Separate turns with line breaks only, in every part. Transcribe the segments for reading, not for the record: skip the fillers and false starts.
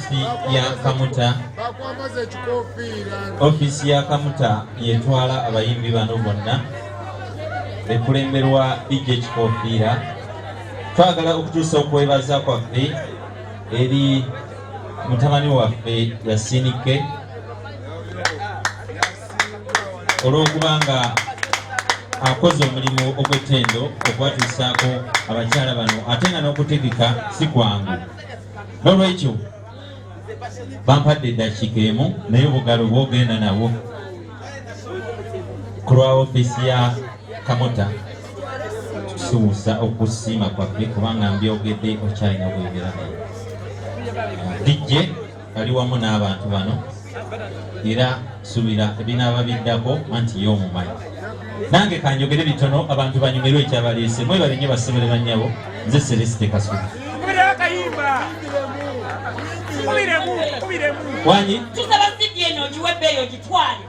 ofisi ya Kamuta. Ofisi ya Kamuta yetwala abayimbi bano bonna ekulemberwa DJ Kikofiira. Twagala okutuusa okwebaza kwaffe eri mutabani waffe Yasinike olw'okubanga akoze omulimu ogw'ettendo okwatuusaako abakyala bano ate nga n'okutegeka si kwangu. N'olwekyo bampadde eddakiika emu naye obugalo bwogenda nabwo ku lwa ofisi ya Kamuta. Tusuusa okusiima kwaffe kubanga mbyogedde okyalina bwegera naye. DJ ali wamu n'abantu bano era subira ebinaaba biddako anti y'omumanyi. Nange kanjogere bitono abantu banyumirwe ekyabaleese. Mwebale nnyo basemere bannyabo. Nze Celeste Kasubi. Wanyi?
Tusaba CD eno ogiwebbe eyo ogitwale.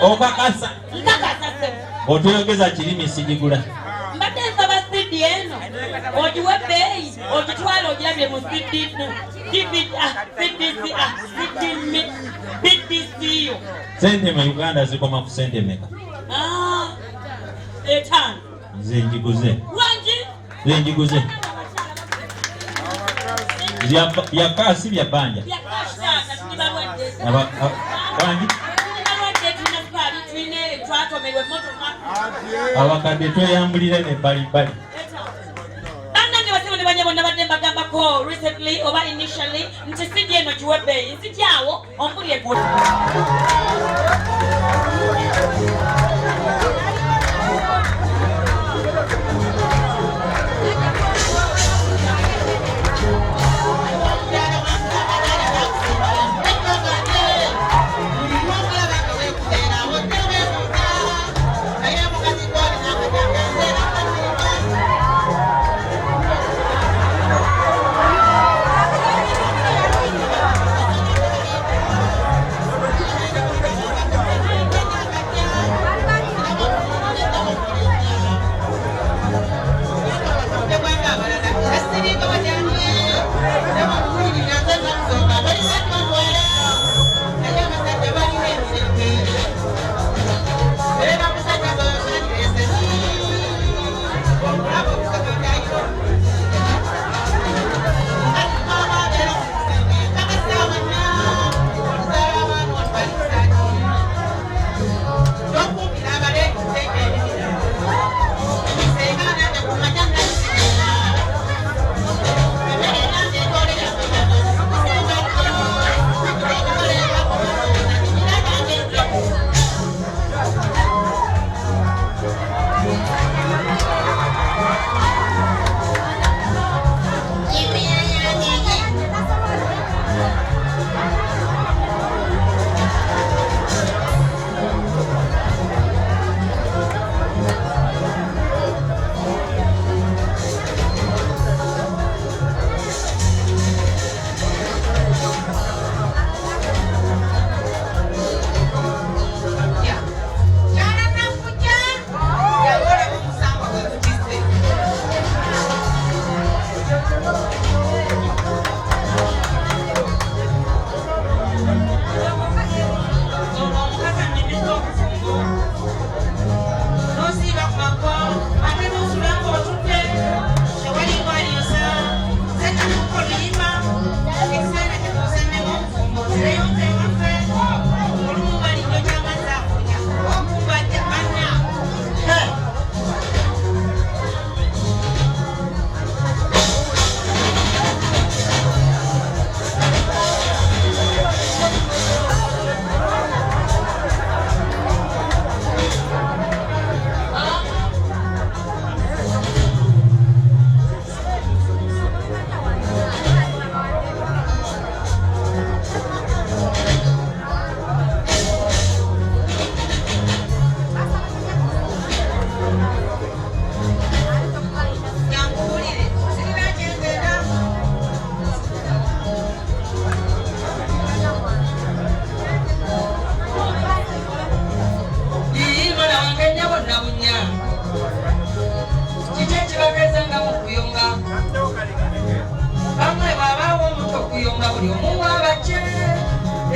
Okakasa.
Nkakasa se.
Otoyogeza kirimi sigigula.
Mbadde nsaba CD eno ogiwebbe eyi ogitwale ogirabye mu BDC yo.
Sente mu Uganda zikoma ku sente mmeka?
Etano.
Nze njiguze.
Wangi?
Nze njiguze. Bya kasi bya banja.
Bya kasi sana tukibalwadde.
Wangi?
Tukibalwadde tulina sukali tulina twatomerwa emmotoka.
Abakadde tweyambulire ne bali.
Bannange basebo ne banyabo nabadde mbagambako recently oba initially nti CD eno giwebbe nzityawo ompulye gwe.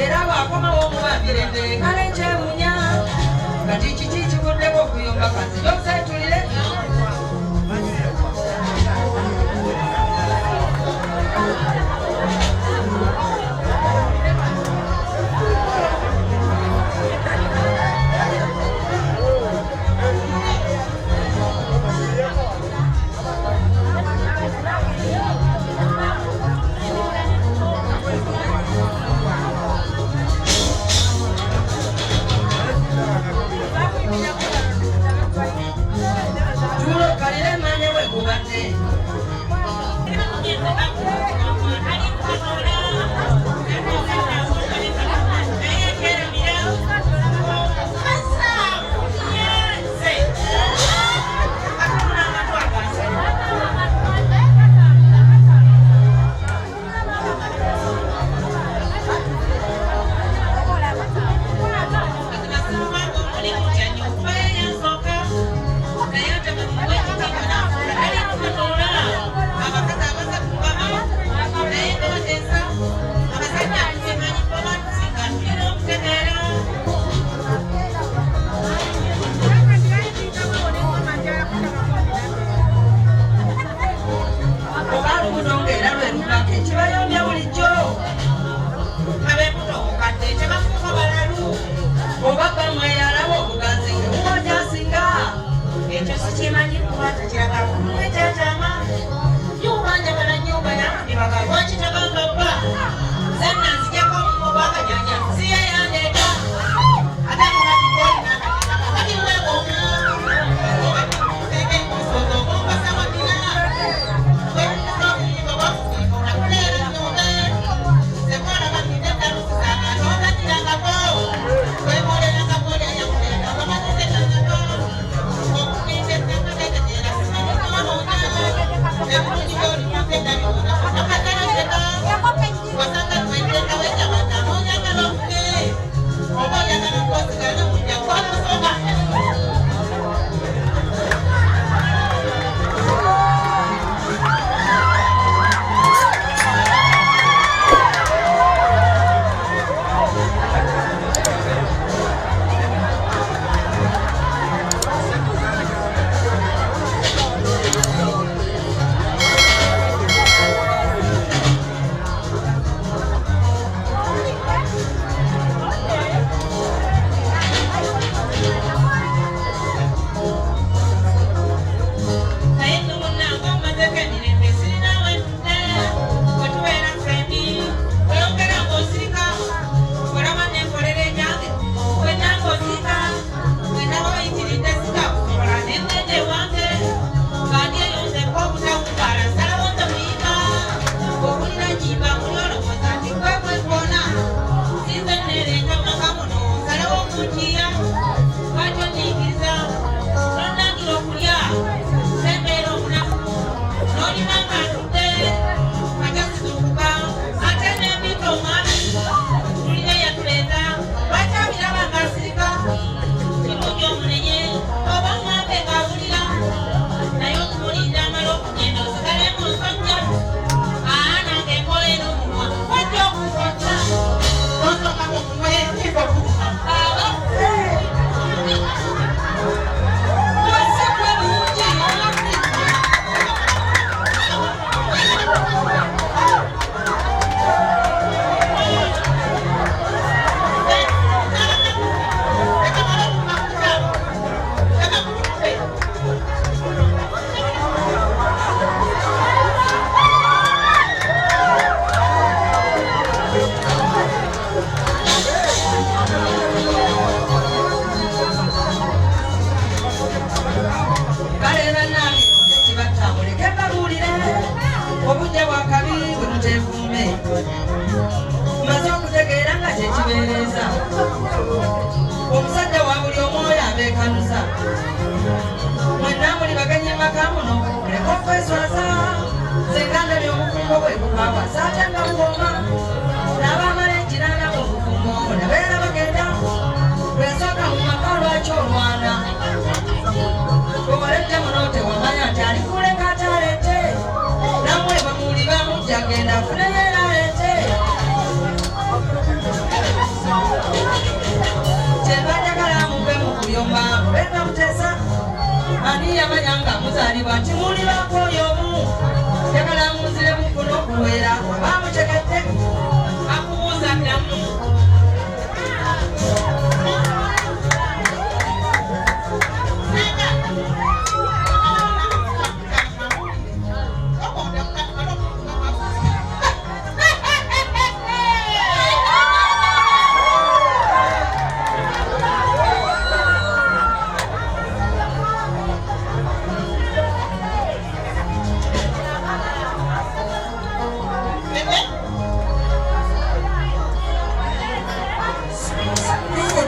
era bw'akomawo omuwambire enterekano ekyewunya kati kiki kivuddeko okuyomba kazi yokusetulire omusajja wa buli omwoyo abeekanuza mwenna muli baganye makamuno leka okweswaza senganda by'obufumbo bwe bukwawasa ate nga bukoma n'abaamala ekiranda mu bufumbo nabeera bagenda lwensooka mu maka lwaki olwana obalejja muno tewamanya nti alikuleka ataleete nammwe bamuuli bamujja genda afuneyo era aleete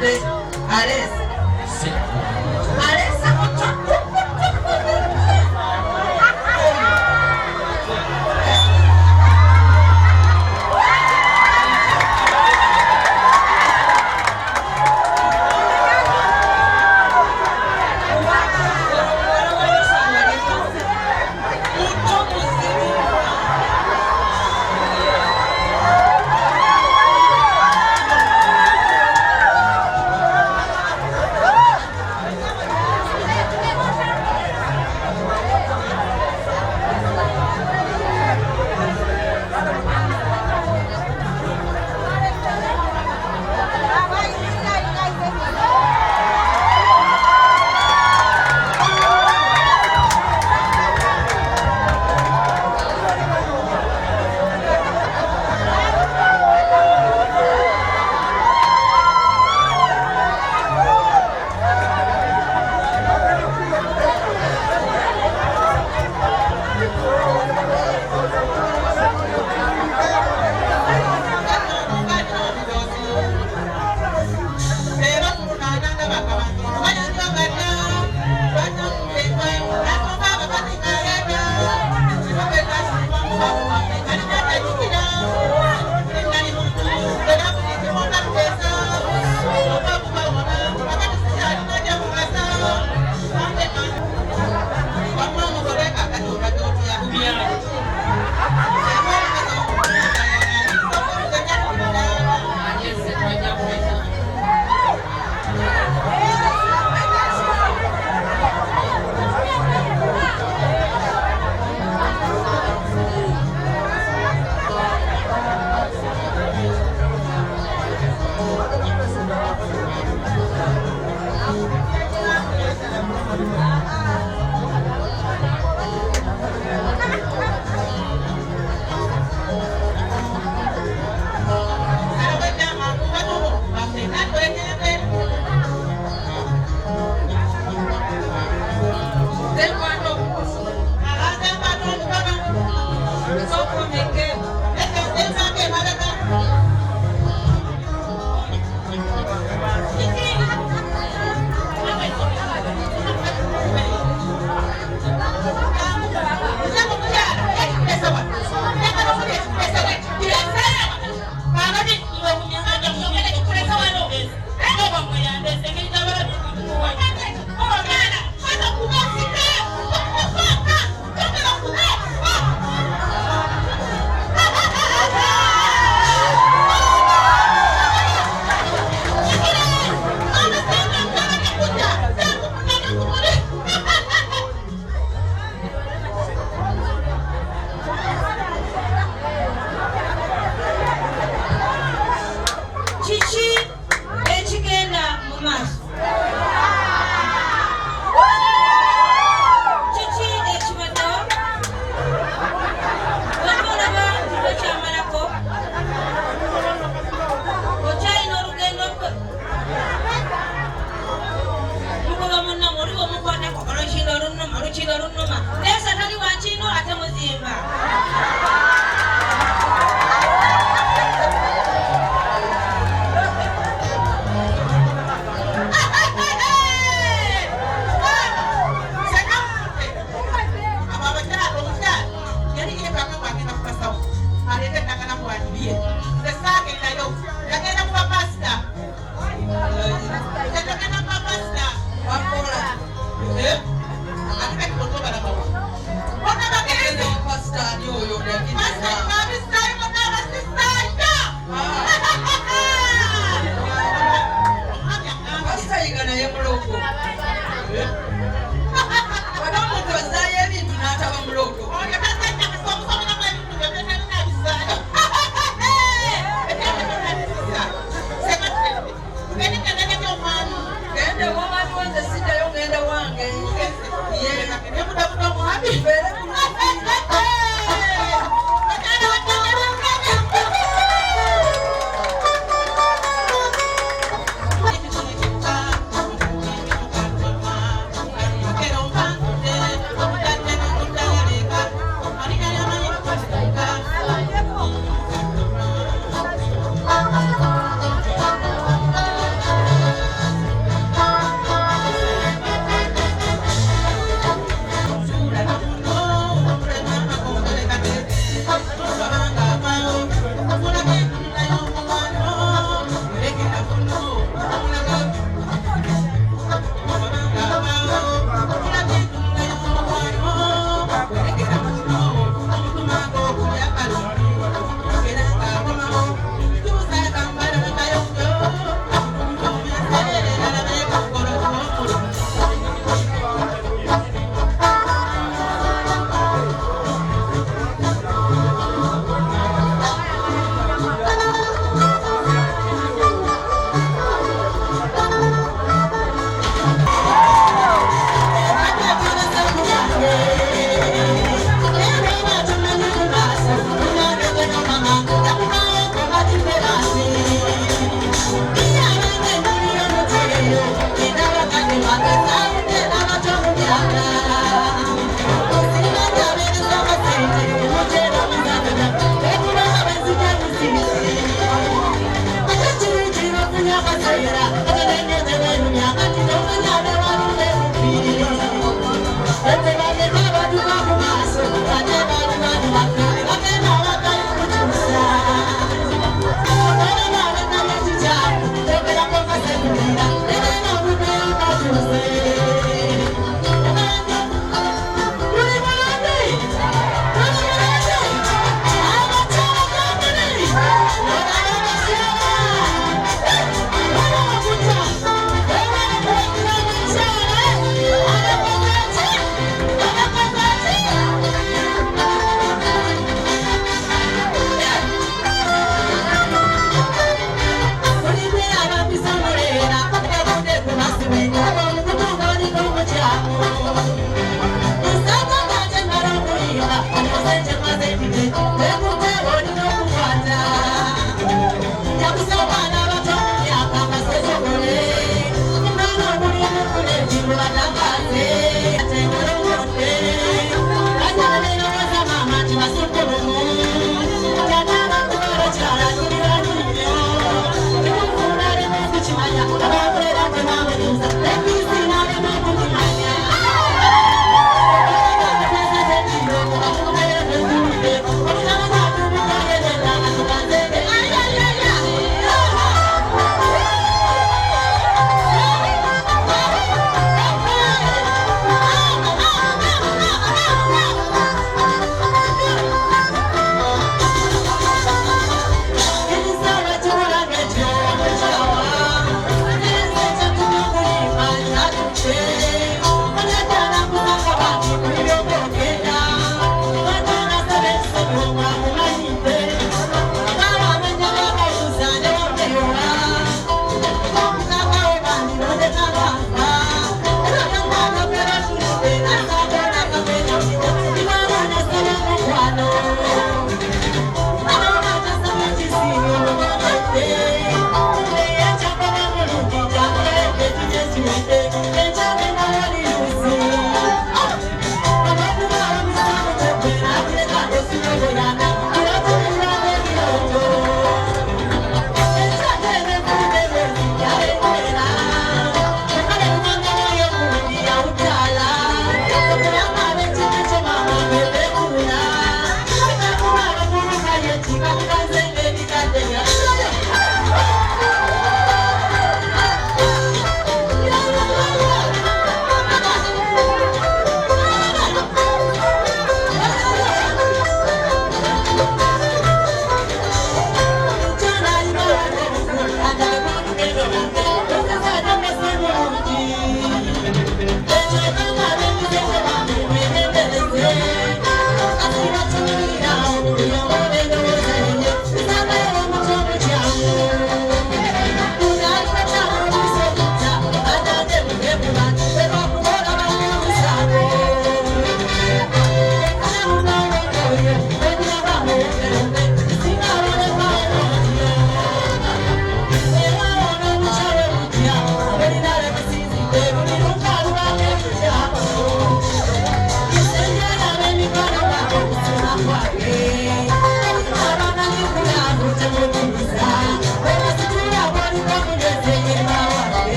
atudde alesa alesa muto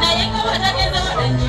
Naye nga batageza badanyo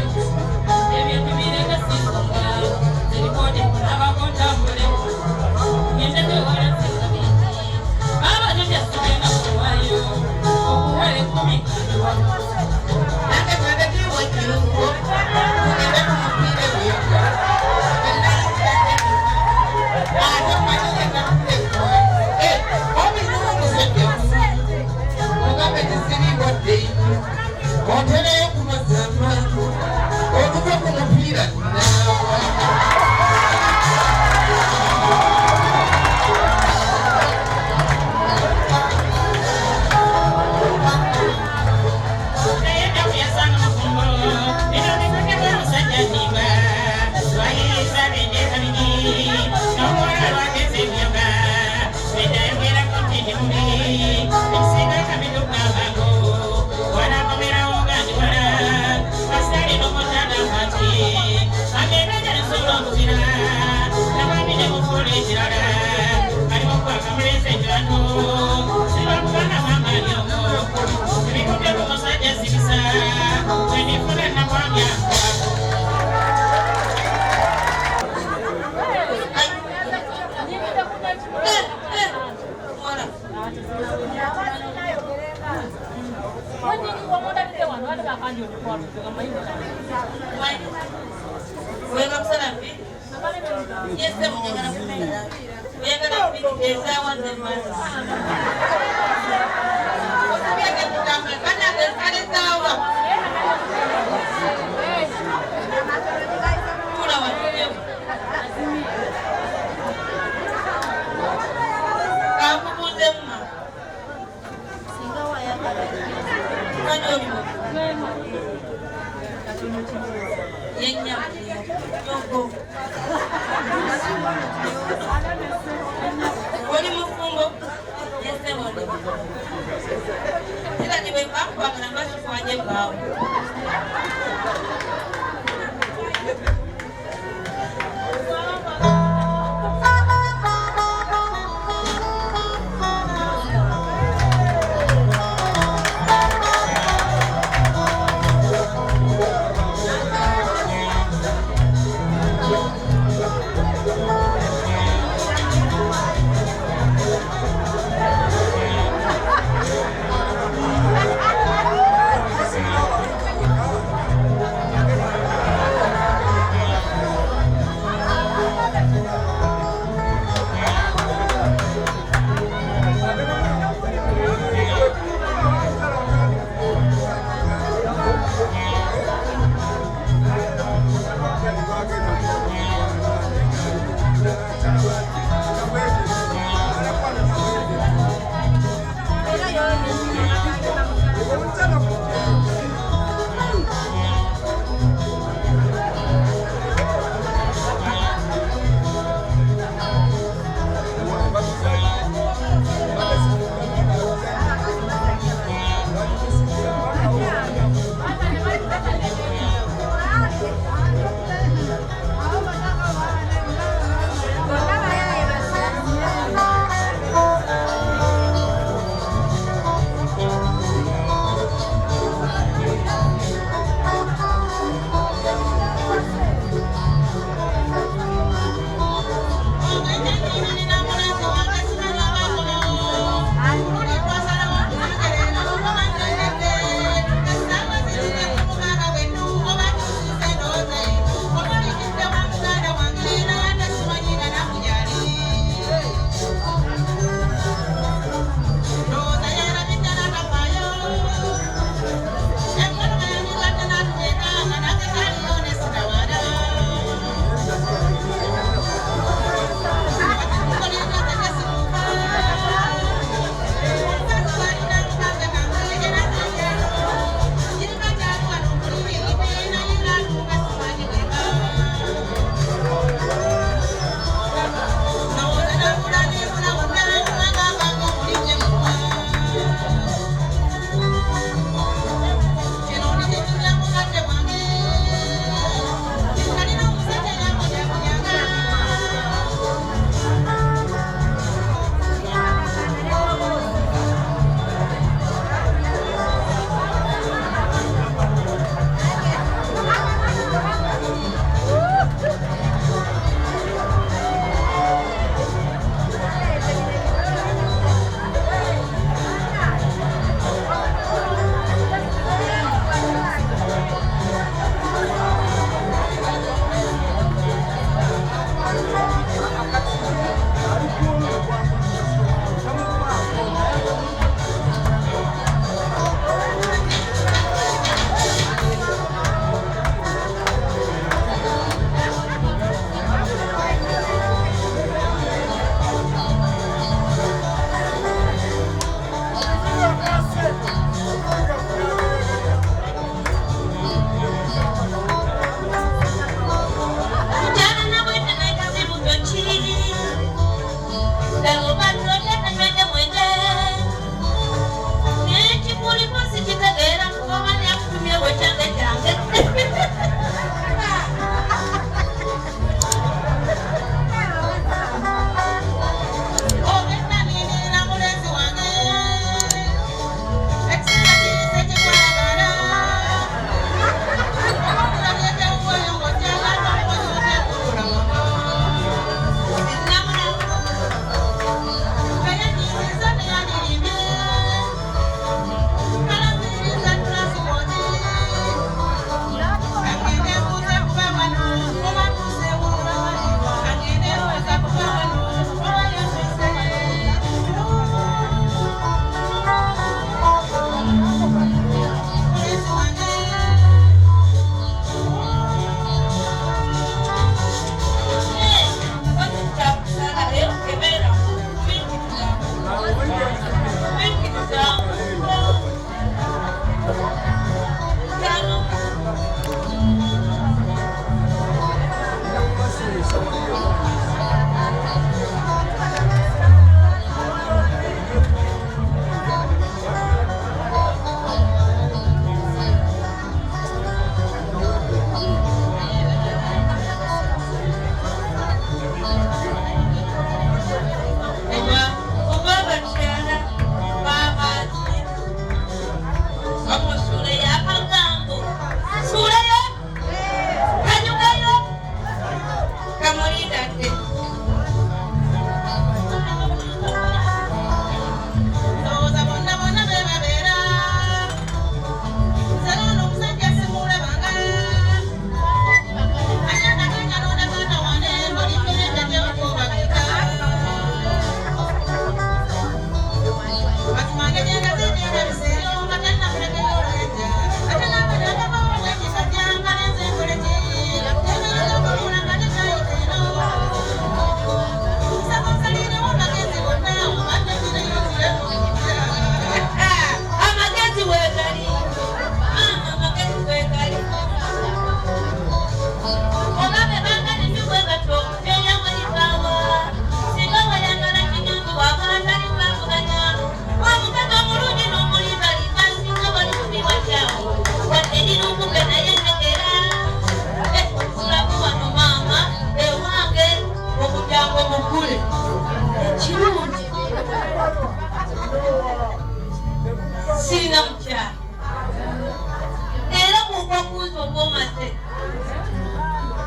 okuuza obwomaze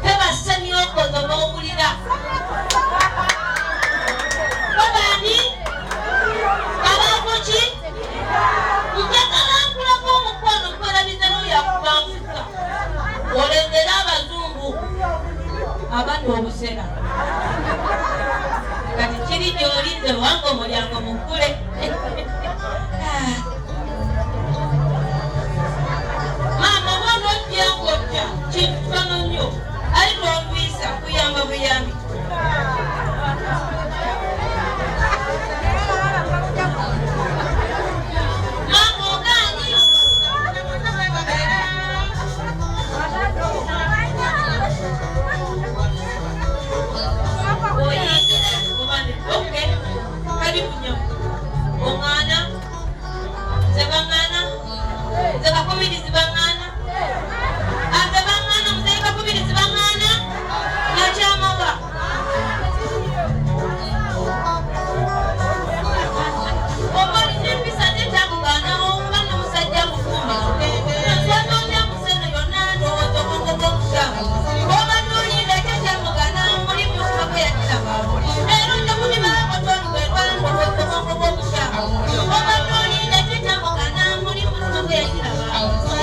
tebasemyokozo b'owulira babani abakoki njagala nkulako omukwano kwerabiza n'oyakubanguka olengera abazungu abandi obusera kati kiri gy'olinze wanga omulyango mukule maama mwana ojjangojja kintu kitono nnyo ariko olwisa kuyamba buyambi maama oganyi oyingira obandi oke karibu nnyo oŋŋaana nze baŋŋaana nze bakubirizi baŋŋaana aze baŋŋaana muzeyi bakubirizi baŋŋaana nakyamawa oba olina empisa tetakugaana oba nomusajja mukumi nsononja musene yonna ndowooza ogogogokugamu obadde oyinza ekyekyamugana muli musibako yakiraba era ojja kudibaako toliwerwa ndowooza ogogogokugamu obadde oyinza ekyekyamugana muli musibako yakiraba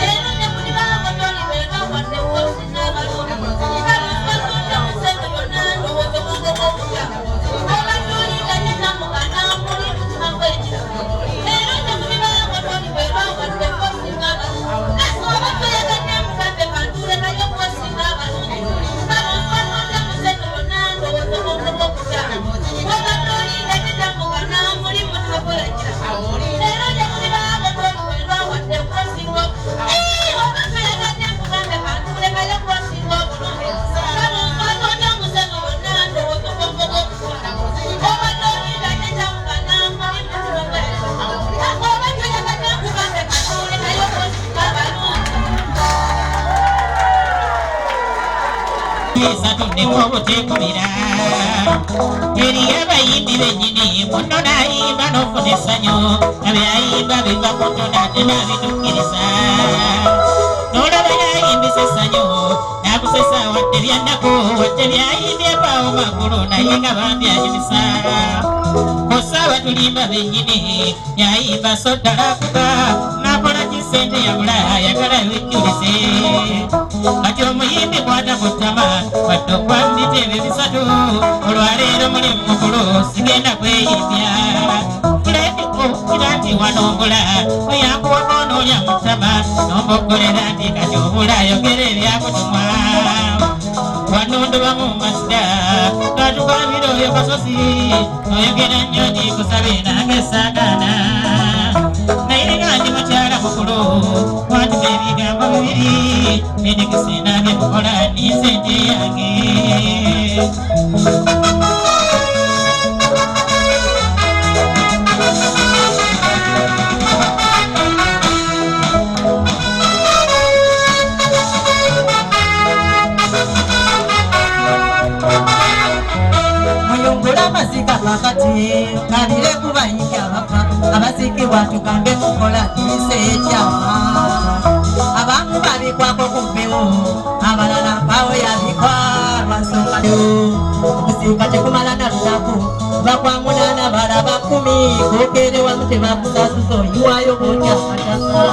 era ojja kudibaako toliwerwa wadde wosi n'abalonda nsononja musene yonna ndowooza ogogogokugamu obadde oyinza ekyekyamugana muli musibako yakiraba era ojja kudibaako toliwerwa wadde wosi n'abalonda oba toyagadde mugambe kantuule naye wosi n'abalonda nsononja musene yonna ndowooza ogogogokugamu obadde oyinza ekyekyamugana muli musibako yakiraba era ojja kudibaako toliwerwa wadde wosi oba toyagadde mugambe kantuule naye wosi n'obulonde nsononja musene yonna ndowooza ogogogokugamu obadde oyinza ekyekyamugana muli musibako yakiraba oba toyagadde mugambe kantuule naye wosi n'abalonda
esatuddeko obuteekubira eri abayimbi bennyini muno n'ayimba n'ofuna essanyu abyayimba biva ku ntona ate n'abitukkiriza n'olaba yayimbisa essanyu n'akusesa wadde byannako wadde byayimbyepawo magulu naye nga bambyayimisa kosa abatulimba bennyini yayimba so ddala kuga n'akola kisente yabula ayagala wejjulize kati omuyimbi kwata ku ttama wadde okwambita ebyo bisatu olwaleero mulimu mukulu sigenda kweyimbya kira nti wanongola oyankuwako onoolya mu ttama n'ombogolera nti kati obula ayogera ebyakutumwa wanondobamu masida gatukabira oyo kasosi oyogera nnyo ndikusabe nange saagana naye nga ndi mukyala mukulu wantuba ebigambo bibiri bindikisina byemukola ninze nje yange
muyungula amazika kakati kalire kubayingi abaka abazikibwa tugambe kukola tuyise ekyama abamu babikwako ku mpewo abalala mpawo yabikwa lwansonga okusiika tekumala na lunaku bakwamunana balaba 10 kokere wamu tebakusasuza oyiwayo bonyakataka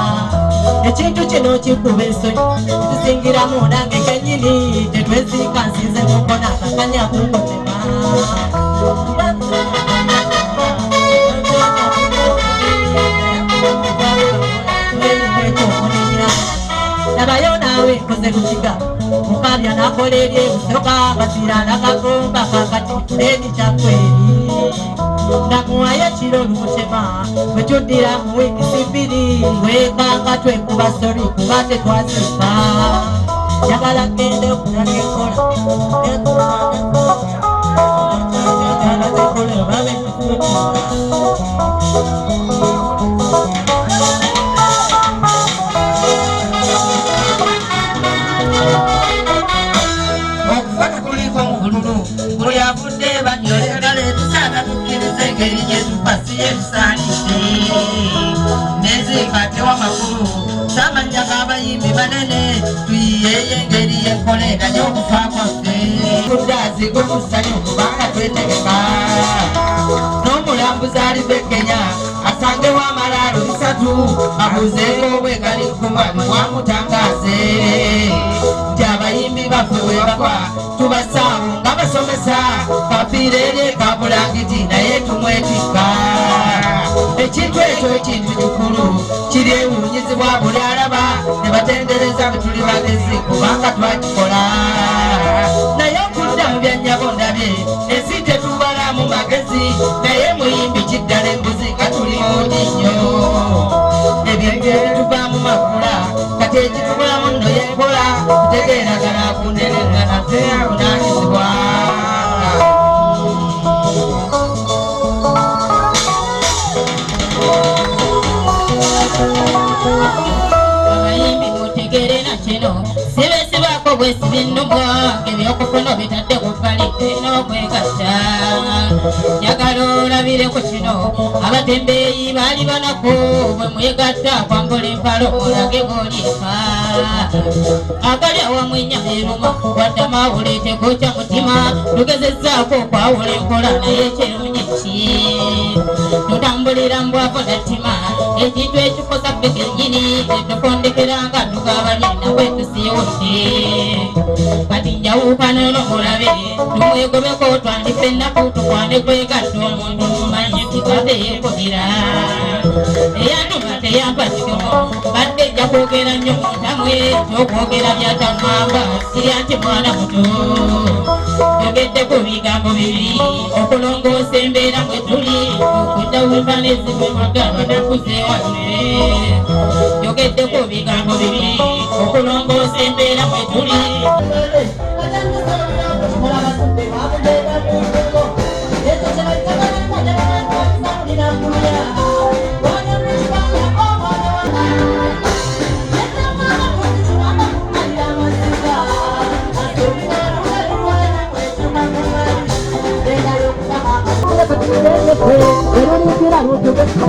ekintu kino kikuba ensonyi tuzingiramu nange kenyini tetweziika nsinze mukona kakanya kukotema nabayo nawe nkoze lukiga mukabya nakola eryebusoka basira nakagomba kakati tuleni kyakweri namuwayo ekiro lumutema bwetuddira mu wiikisi 2 wekanga twekuba sori kuba tetwazimba njagala gende okulaga enkola okufata kuliko mubululu buli avudde banyolegala etusaana tukkiriza engeri gyetupasiye ebisaanidde neziika tewa makulu samanya gaba abayimbi banene tuyiyeye engeri yenkolera y'okufa kwaffe kuddazi gwemusanyu kubanga twetegeka n'omulambuzi alive Kenya asangewo amalaalo 3 abuzeeko obwegali kumali mwamutangaze nti abayimbi baffe webagwa tubasaawo nga basomesa kafiire eri ekabulangiti naye tumwetikka ekintu ekyo ekintu kikulu kiri ewuunyizibwa buli alaba ne batendereza bwe tuli bagezi kubanga twakikola naye okudda mu byanyabo ndabye ensi tetubalamu magezi naye muyimbi kiddala embuzi nga tuli mungi nnyo ebintu ebituvaamu makula kati ekitubulamu nno yenkola kutegeeragana kunderengana te avunaanyizibwa
abayimbi mutegere na kino sibesibako bwesiba ennumwa ebyokufuna bitadde ku palite n'okwegatta njagala olabireko kino abatembeeyi baali banaku bwe mwegatta kwambula empalo olage bwolifa agali awamu ennyama eruma waddama oleeteko kya mutima tugezezzaako okwawula enkola naye kyerungi ki tutambulira mbwako nattima ekintu ekikosa ffe kennyini etufondekera nga tugabanyina bwe tusiiwudde kati njawukano n'omulabe tumwegobeko twandife ennaku tukwane kwegatta omuntu mumanyi tikadde yeekubira eyantuma teyampa kigomo badde ejja kwogera nnyo muntamwe ekyokwogera byataŋŋamba sirya nti mwana muto yogedde ku bigambo bibiri okulongoosa embeera mwe tuli okudawuka n'ezibu emagaba nakuze wanne yogedde ku bigambo bibiri okulongoosa embeera mwe tuli
Pero